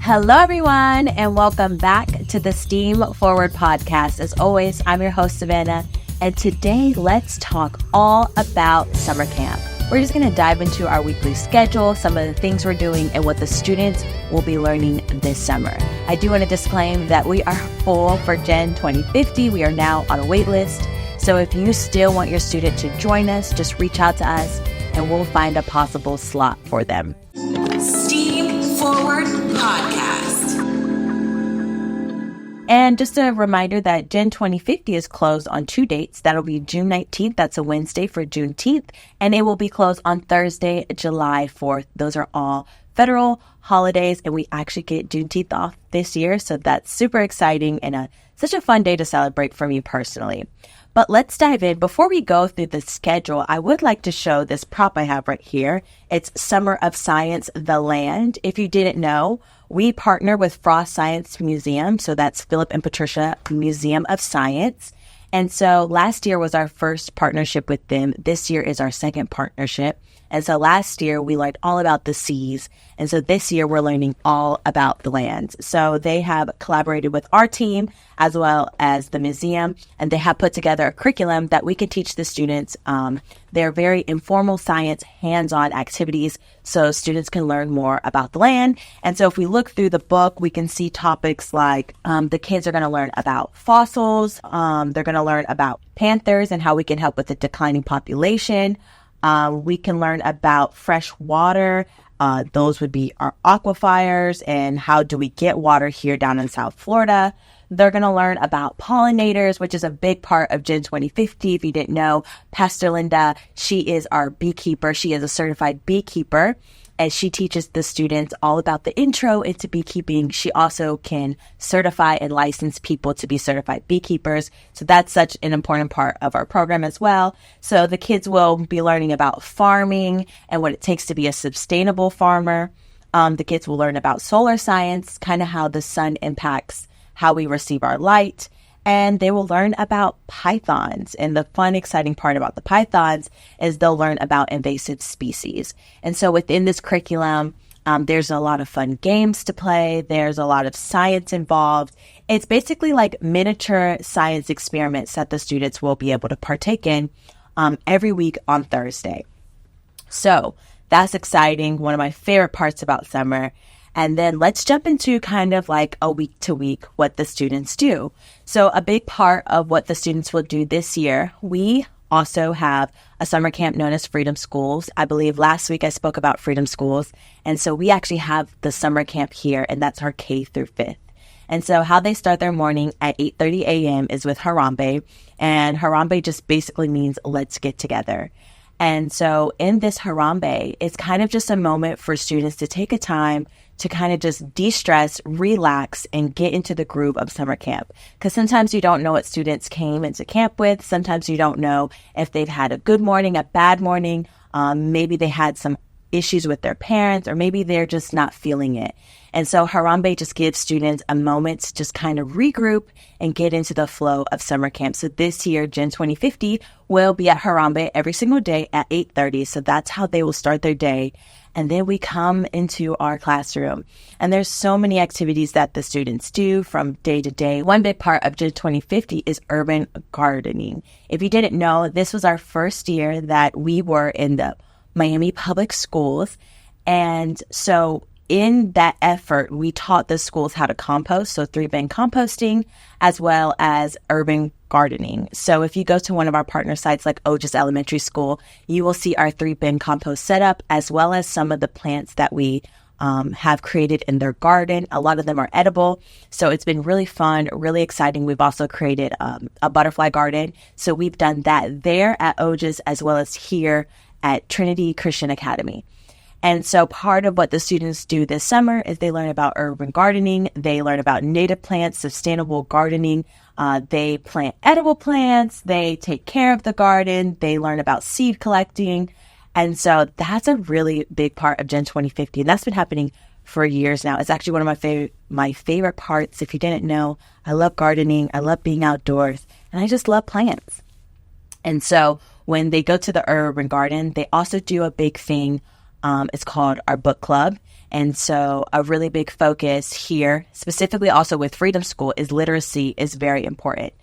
Hello, everyone, and welcome back to the STEAM Forward podcast. As always, I'm your host, Savannah, and today let's talk all about summer camp. We're just going to dive into our weekly schedule, some of the things we're doing, and what the students will be learning this summer. I do want to disclaim that we are full for GEN2050. We are now on a wait list. So if you still want your student to join us, just reach out to us and we'll find a possible slot for them. STEAM Forward Podcast. And just a reminder that GEN2050 is closed on two dates. That'll be June 19th. That's a Wednesday for Juneteenth. And it will be closed on Thursday, July 4th. Those are all federal holidays. And we actually get Juneteenth off this year. So that's super exciting and such a fun day to celebrate for me personally. But let's dive in. Before we go through the schedule, I would like to show this prop I have right here. It's Summer of Science, The Land. If you didn't know, we partner with Frost Science Museum. So that's Philip and Patricia Museum of Science. And so last year was our first partnership with them. This year is our second partnership. And so last year we learned all about the seas. And so this year we're learning all about the land. So they have collaborated with our team as well as the museum, and they have put together a curriculum that we can teach the students. They're very informal science, hands-on activities, so students can learn more about the land. And so if we look through the book, we can see topics like the kids are going to learn about fossils. They're going to learn about panthers and how we can help with the declining population. We can learn about fresh water. Those would be our aquifers and how do we get water here down in South Florida. They're going to learn about pollinators, which is a big part of GEN2050. If you didn't know, Pastor Linda, she is our beekeeper. She is a certified beekeeper, and she teaches the students all about the intro into beekeeping. She also can certify and license people to be certified beekeepers. So that's such an important part of our program as well. So the kids will be learning about farming and what it takes to be a sustainable farmer. The kids will learn about solar science, kind of how the sun impacts how we receive our light. And they will learn about pythons. And the fun, exciting part about the pythons is they'll learn about invasive species. And so within this curriculum, there's a lot of fun games to play. There's a lot of science involved. It's basically like miniature science experiments that the students will be able to partake in every week on Thursday. So that's exciting. One of my favorite parts about summer. And then let's jump into kind of like a week to week what the students do. So a big part of what the students will do this year, we also have a summer camp known as Freedom Schools. I believe last week I spoke about Freedom Schools. And so we actually have the summer camp here, and that's our K through 5th. And so how they start their morning at 8:30 a.m. is with Harambe. And Harambe just basically means let's get together. And so in this Harambe, it's kind of just a moment for students to take a time to kind of just de-stress, relax, and get into the groove of summer camp. Because sometimes you don't know what students came into camp with. Sometimes you don't know if they've had a good morning, a bad morning. Maybe they had some issues with their parents, or maybe they're just not feeling it. And so Harambe just gives students a moment to just kind of regroup and get into the flow of summer camp. So this year, GEN2050 will be at Harambe every single day at 8:30. So that's how they will start their day. And then we come into our classroom, and there's so many activities that the students do from day to day. One big part of GEN2050 is urban gardening. If you didn't know, this was our first year that we were in the Miami Public Schools. And so in that effort, we taught the schools how to compost, so 3-bin composting, as well as urban gardening. So if you go to one of our partner sites like Otis Elementary School, you will see our 3-bin compost setup, as well as some of the plants that we have created in their garden. A lot of them are edible. So it's been really fun, really exciting. We've also created a butterfly garden. So we've done that there at Otis, as well as here at Trinity Christian Academy. And so part of what the students do this summer is they learn about urban gardening. They learn about native plants, sustainable gardening. They plant edible plants. They take care of the garden. They learn about seed collecting. And so that's a really big part of GEN2050. And that's been happening for years now. It's actually one of my favorite parts. If you didn't know, I love gardening. I love being outdoors. And I just love plants. And so when they go to the urban garden, they also do a big thing. It's called our book club. And so a really big focus here, specifically also with Freedom School, is literacy is very important.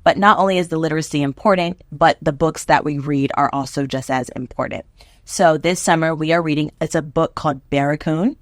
But not only is the literacy important, but the books that we read are also just as important. So this summer we are reading, it's a book called Barracoon.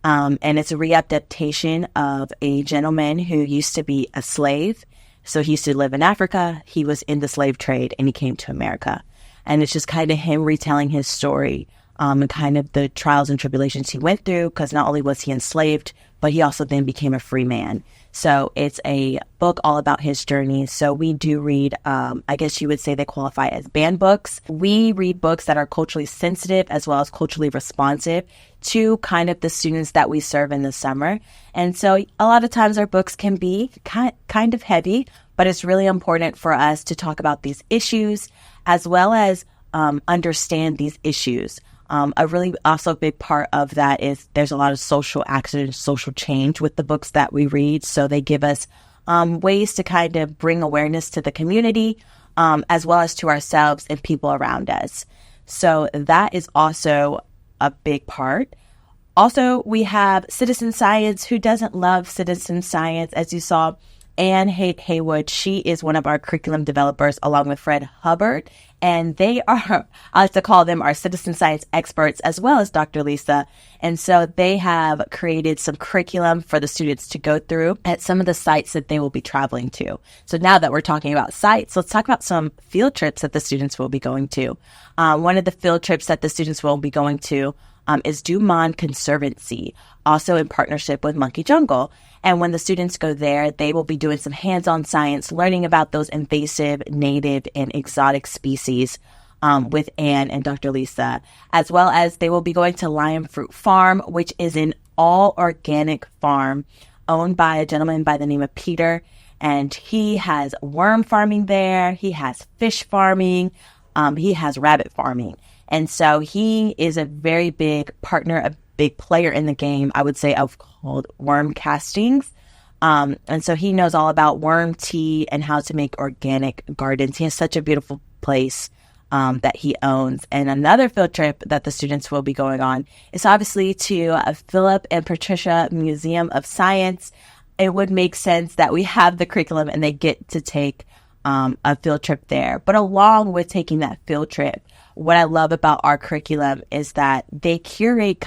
And it's a readaptation of a gentleman who used to be a slave. So he used to live in Africa. He was in the slave trade and he came to America. And it's just kind of him retelling his story and kind of the trials and tribulations he went through, because not only was he enslaved, but he also then became a free man. So it's a book all about his journey. So we do read, I guess you would say they qualify as banned books. We read books that are culturally sensitive as well as culturally responsive to kind of the students that we serve in the summer. And so a lot of times our books can be kind of heavy, but it's really important for us to talk about these issues as well as understand these issues. A really also big part of that is there's a lot of social action and social change with the books that we read. So they give us ways to kind of bring awareness to the community as well as to ourselves and people around us. So that is also a big part. Also, we have citizen science. Who doesn't love citizen science? As you saw, Anne Haywood, she is one of our curriculum developers along with Fred Hubbard. And they are, I like to call them our citizen science experts as well as Dr. Lisa. And so they have created some curriculum for the students to go through at some of the sites that they will be traveling to. So now that we're talking about sites, let's talk about some field trips that the students will be going to. One of the field trips that the students will be going to is Dumont Conservancy, also in partnership with Monkey Jungle. And when the students go there, they will be doing some hands-on science, learning about those invasive, native, and exotic species with Anne and Dr. Lisa, as well as they will be going to Lion Fruit Farm, which is an all-organic farm owned by a gentleman by the name of Peter. And he has worm farming there. He has fish farming. He has rabbit farming. And so he is a very big partner, a big player in the game, I would say, of called worm castings. And so he knows all about worm tea and how to make organic gardens. He has such a beautiful place that he owns. And another field trip that the students will be going on is obviously to Philip and Patricia Museum of Science. It would make sense that we have the curriculum and they get to take a field trip there. But along with taking that field trip, what I love about our curriculum is that they curate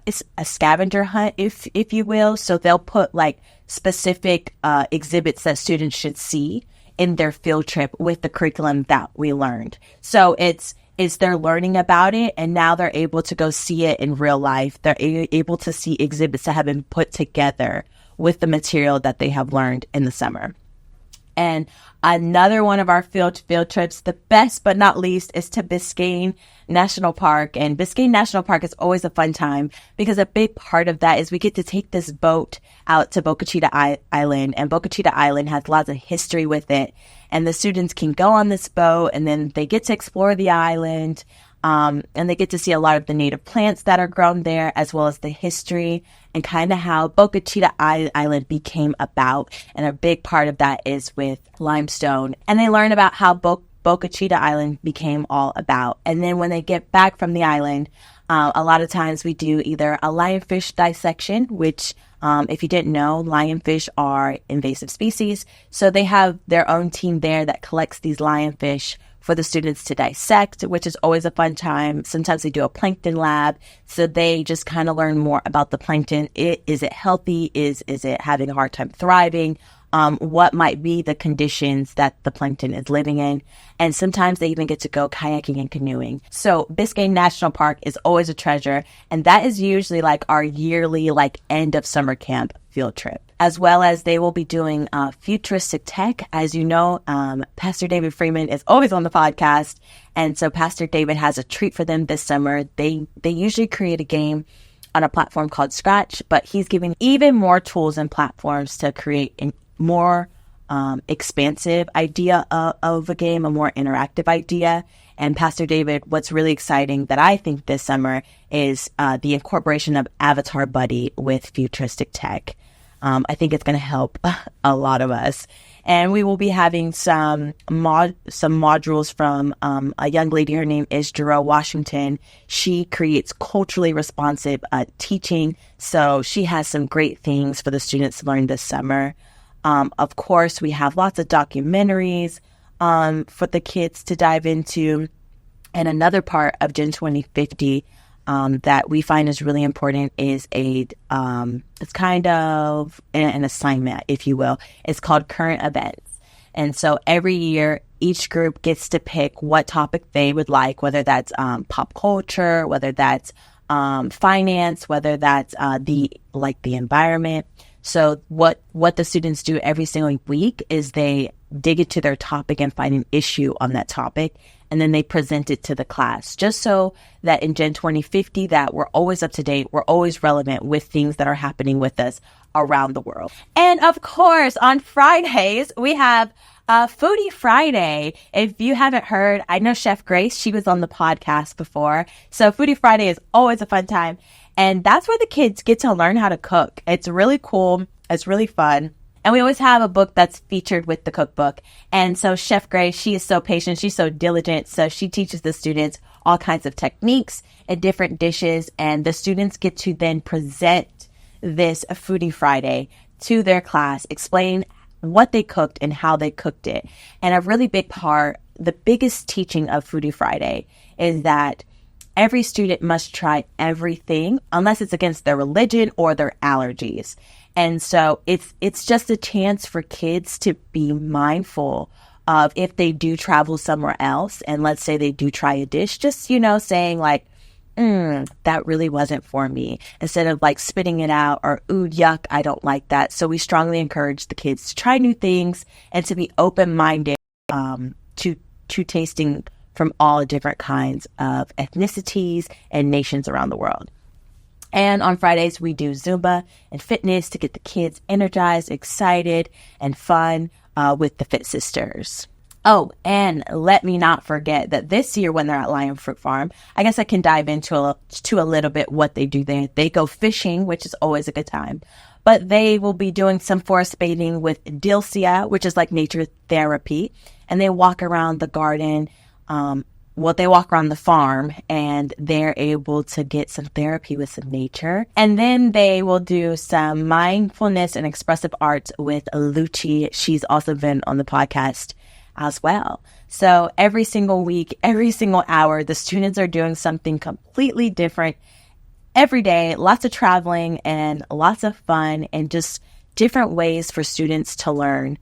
it's a scavenger hunt, if you will. So they'll put like specific exhibits that students should see in their field trip with the curriculum that we learned. So it's they're learning about it and now they're able to go see it in real life. They're able to see exhibits that have been put together with the material that they have learned in the summer. And another one of our field trips, the best but not least, is to Biscayne National Park. And Biscayne National Park is always a fun time because a big part of that is we get to take this boat out to Boca Chica Island. And Boca Chica Island has lots of history with it. And the students can go on this boat and then they get to explore the island. And they get to see a lot of the native plants that are grown there, as well as the history and kind of how Boca Chica Island became about. And a big part of that is with limestone. And they learn about how Boca Chica Island became all about. And then when they get back from the island, a lot of times we do either a lionfish dissection, which if you didn't know, lionfish are invasive species. So they have their own team there that collects these lionfish for the students to dissect, which is always a fun time. Sometimes they do a plankton lab. So they just kind of learn more about the plankton. Is it healthy? Is it having a hard time thriving? What might be the conditions that the plankton is living in. And sometimes they even get to go kayaking and canoeing. So Biscayne National Park is always a treasure. And that is usually like our yearly end of summer camp field trip. As well as they will be doing futuristic tech. As you know, Pastor David Freeman is always on the podcast. And so Pastor David has a treat for them this summer. They usually create a game on a platform called Scratch, but he's giving even more tools and platforms to create a more expansive idea of a game, a more interactive idea. And Pastor David, what's really exciting that I think this summer is the incorporation of Avatar Buddy with futuristic tech. I think it's going to help a lot of us. And we will be having some modules from a young lady. Her name is Jarrell Washington. She creates culturally responsive teaching. So she has some great things for the students to learn this summer. Of course, we have lots of documentaries for the kids to dive into. And another part of Gen 2050 that we find is really important is it's kind of an assignment, if you will. It's called current events. And so every year, each group gets to pick what topic they would like, whether that's pop culture, whether that's finance, whether that's the environment. So what the students do every single week is they dig into their topic and find an issue on that topic, and then they present it to the class, just so that in Gen 2050 that we're always up to date, we're always relevant with things that are happening with us around the world. And of course, on Fridays, we have Foodie Friday. If you haven't heard, I know Chef Grace, she was on the podcast before. So Foodie Friday is always a fun time. And that's where the kids get to learn how to cook. It's really cool. It's really fun. And we always have a book that's featured with the cookbook. And so Chef Grace, she is so patient. She's so diligent. So she teaches the students all kinds of techniques and different dishes. And the students get to then present this Foodie Friday to their class, explain what they cooked and how they cooked it. And a really big part, the biggest teaching of Foodie Friday is that every student must try everything unless it's against their religion or their allergies. And so it's just a chance for kids to be mindful of if they do travel somewhere else. And let's say they do try a dish, just, saying like, that really wasn't for me, instead of like spitting it out or, ooh, yuck, I don't like that. So we strongly encourage the kids to try new things and to be open-minded to tasting from all different kinds of ethnicities and nations around the world. And on Fridays, we do Zumba and fitness to get the kids energized, excited, and fun with the Fit Sisters. Oh, and let me not forget that this year when they're at Lion Fruit Farm, I guess I can dive into a little bit what they do there. They go fishing, which is always a good time. But they will be doing some forest bathing with Dilcia, which is like nature therapy. And they walk around the garden. They walk around the farm and they're able to get some therapy with some nature. And then they will do some mindfulness and expressive arts with Lucci. She's also been on the podcast as well. So every single week, every single hour, the students are doing something completely different every day. Lots of traveling and lots of fun and just different ways for students to learn.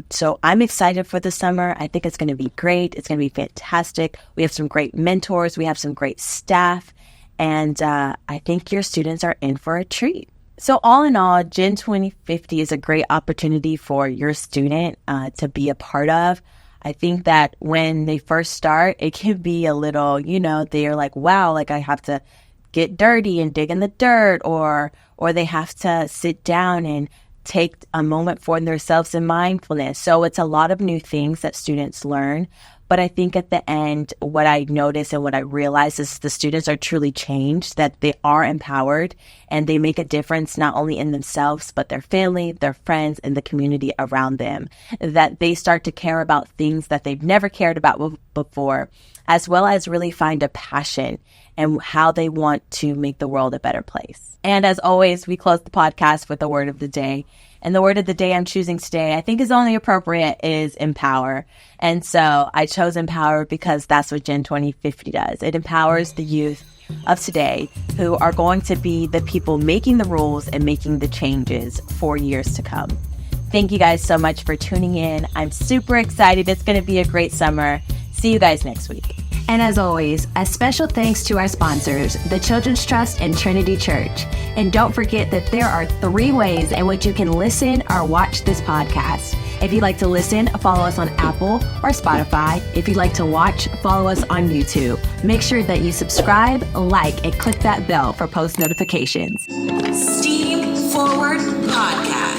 So I'm excited for the summer. I think it's going to be great. It's going to be fantastic. We have some great mentors. We have some great staff. And I think your students are in for a treat. So all in all, Gen 2050 is a great opportunity for your student to be a part of. I think that when they first start, it can be a little, they're like, wow, like I have to get dirty and dig in the dirt, or they have to sit down and take a moment for themselves in mindfulness. So it's a lot of new things that students learn. But I think at the end, what I notice and what I realize is the students are truly changed, that they are empowered and they make a difference not only in themselves, but their family, their friends, and the community around them, that they start to care about things that they've never cared about before, as well as really find a passion and how they want to make the world a better place. And as always, we close the podcast with the word of the day. And the word of the day I'm choosing today, I think is only appropriate, is empower. And so I chose empower because that's what Gen 2050 does. It empowers the youth of today who are going to be the people making the rules and making the changes for years to come. Thank you guys so much for tuning in. I'm super excited. It's going to be a great summer. See you guys next week. And as always, a special thanks to our sponsors, the Children's Trust and Trinity Church. And don't forget that there are 3 ways in which you can listen or watch this podcast. If you'd like to listen, follow us on Apple or Spotify. If you'd like to watch, follow us on YouTube. Make sure that you subscribe, like, and click that bell for post notifications. Steam Forward Podcast.